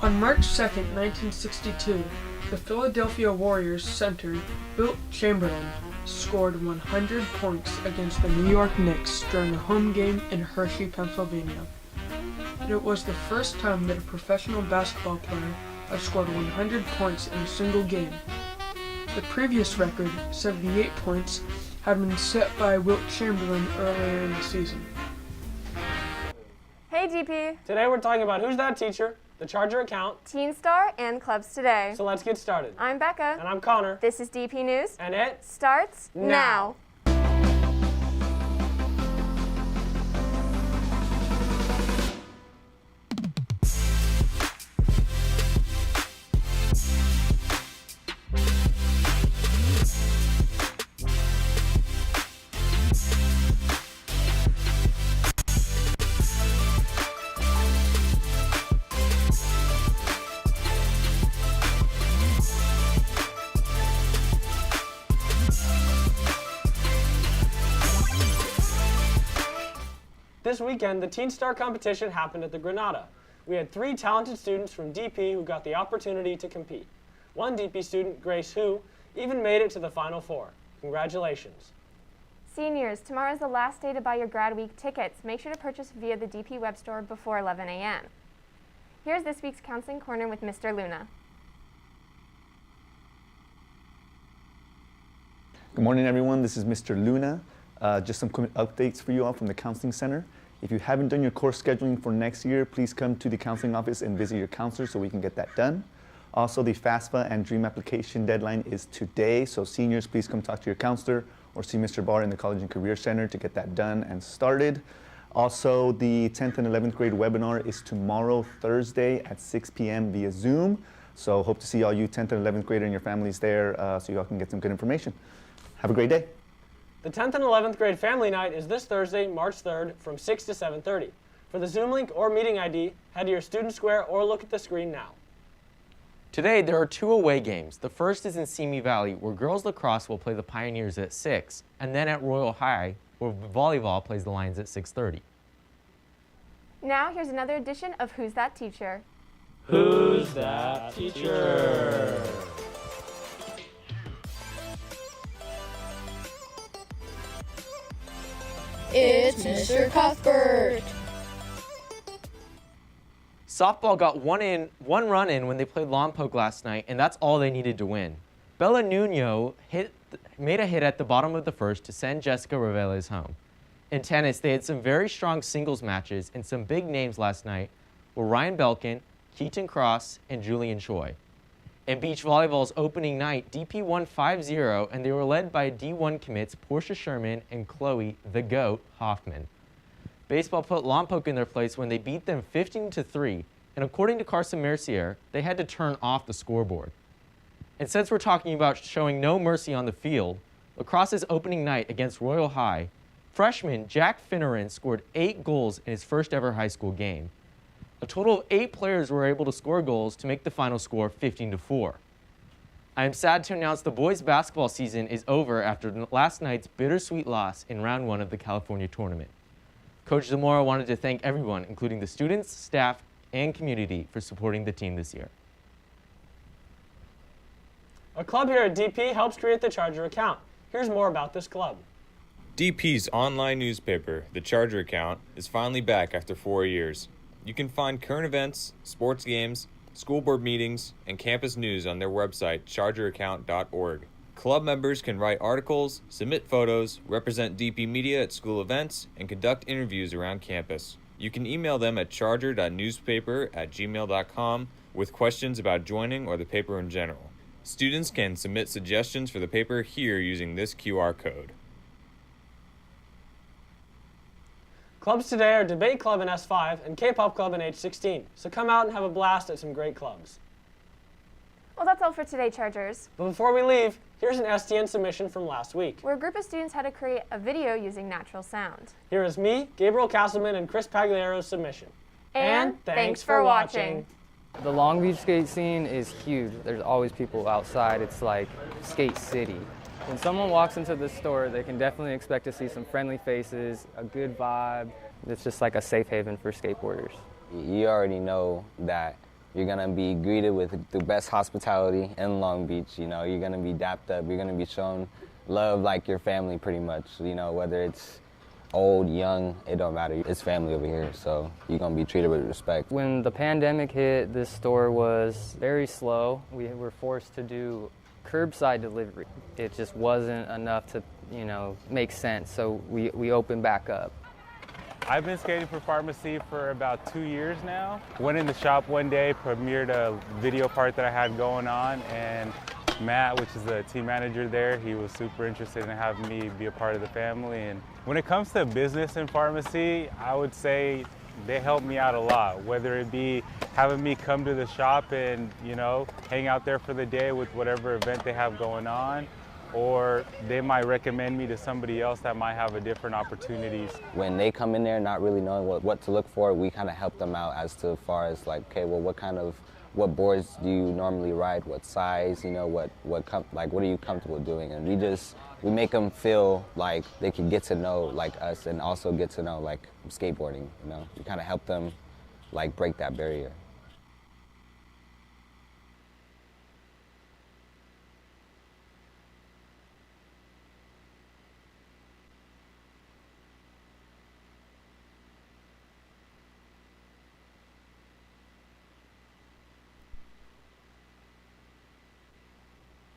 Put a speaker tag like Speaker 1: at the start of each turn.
Speaker 1: On March 2, 1962, the Philadelphia Warriors center Wilt Chamberlain scored 100 points against the New York Knicks during a home game in Hershey, Pennsylvania. It was the first time that a professional basketball player had scored 100 points in a single game. The previous record, 78 points, had been set by Wilt Chamberlain earlier in the season.
Speaker 2: Hey DP!
Speaker 3: Today we're talking about Who's That Teacher?, the Charger account,
Speaker 2: Teen Star, and Clubs Today.
Speaker 3: So let's get started.
Speaker 2: I'm Becca.
Speaker 3: And I'm Connor.
Speaker 2: This is DP News.
Speaker 3: And it
Speaker 2: starts now.
Speaker 3: This weekend, the Teen Star competition happened at the Granada. We had 3 talented students from DP who got the opportunity to compete. One DP student, Grace Hu, even made it to the Final Four. Congratulations.
Speaker 2: Seniors, tomorrow is the last day to buy your Grad Week tickets. Make sure to purchase via the DP web store before 11 a.m. Here's this week's Counseling Corner with Mr. Luna.
Speaker 4: Good morning, everyone. This is Mr. Luna. Just some quick updates for you all from the Counseling Center. If you haven't done your course scheduling for next year, please come to the counseling office and visit your counselor so we can get that done. Also, the FAFSA and DREAM application deadline is today, so seniors, please come talk to your counselor or see Mr. Barr in the College and Career Center to get that done and started. Also, the 10th and 11th grade webinar is tomorrow, Thursday at 6 p.m. via Zoom. So hope to see all you 10th and 11th grader and your families there so you all can get some good information. Have a great day.
Speaker 3: The 10th and 11th grade family night is this Thursday, March 3rd from 6 to 7:30. For the Zoom link or meeting ID, head to your student square or look at the screen now.
Speaker 5: Today there are 2 away games. The first is in Simi Valley, where girls lacrosse will play the Pioneers at 6, and then at Royal High, where volleyball plays the Lions at 6:30.
Speaker 2: Now here's another edition of Who's That Teacher?
Speaker 3: Who's That Teacher?
Speaker 6: It's Mr. Cuthbert.
Speaker 5: Softball got one run in when they played Lompoc last night, and that's all they needed to win. Bella Nuno made a hit at the bottom of the first to send Jessica Reveles home. In tennis, they had some very strong singles matches, and some big names last night were Ryan Belkin, Keaton Cross, and Julian Choi. In beach volleyball's opening night, DP won 5-0, and they were led by D1 commits Portia Sherman and Chloe, the GOAT, Hoffman. Baseball put Lompoc in their place when they beat them 15-3, and according to Carson Mercier, they had to turn off the scoreboard. And since we're talking about showing no mercy on the field, lacrosse's opening night against Royal High, freshman Jack Finneran scored 8 goals in his first ever high school game. A total of 8 players were able to score goals to make the final score 15-4. I am sad to announce the boys basketball season is over after last night's bittersweet loss in round 1 of the California tournament. Coach Zamora wanted to thank everyone, including the students, staff, and community, for supporting the team this year.
Speaker 3: A club here at DP helps create the Charger account. Here's more about this club.
Speaker 7: DP's online newspaper, the Charger account, is finally back after 4 years. You can find current events, sports games, school board meetings, and campus news on their website, chargeraccount.org. Club members can write articles, submit photos, represent DP media at school events, and conduct interviews around campus. You can email them at charger.newspaper@gmail.com with questions about joining or the paper in general. Students can submit suggestions for the paper here using this QR code.
Speaker 3: Clubs today are Debate Club in S5 and K-Pop Club in H16, so come out and have a blast at some great clubs.
Speaker 2: Well, that's all for today, Chargers.
Speaker 3: But before we leave, here's an STN submission from last week.
Speaker 2: Where a group of students had to create a video using natural sound.
Speaker 3: Here is me, Gabriel Castleman, and Chris Pagliaro's submission.
Speaker 2: And thanks for watching.
Speaker 8: The Long Beach skate scene is huge. There's always people outside. It's like skate city. When someone walks into the store, they can definitely expect to see some friendly faces, a good vibe. It's just like a safe haven for skateboarders.
Speaker 9: You already know that You're gonna be greeted with the best hospitality in Long Beach. You know, you're gonna be dapped up. You're gonna be shown love like your family, pretty much. You know, whether it's old, young, it don't matter. It's family over here, so you're gonna be treated with respect.
Speaker 8: When the pandemic hit, this store was very slow. We were forced to do curbside delivery. It just wasn't enough to, make sense, so we opened back up.
Speaker 10: I've been skating for Pharmacy for about 2 years now. Went in the shop one day, premiered a video part that I had going on, and Matt, which is the team manager there, he was super interested in having me be a part of the family. And when it comes to business and pharmacy, I would say they help me out a lot, whether it be having me come to the shop and, hang out there for the day with whatever event they have going on, or they might recommend me to somebody else that might have a different opportunities.
Speaker 9: When they come in there not really knowing what to look for, we kind of help them out as to far as like, okay, well, what boards do you normally ride? What size? What are you comfortable doing? And we make them feel like they can get to know like us and also get to know like skateboarding. We kind of help them like break that barrier.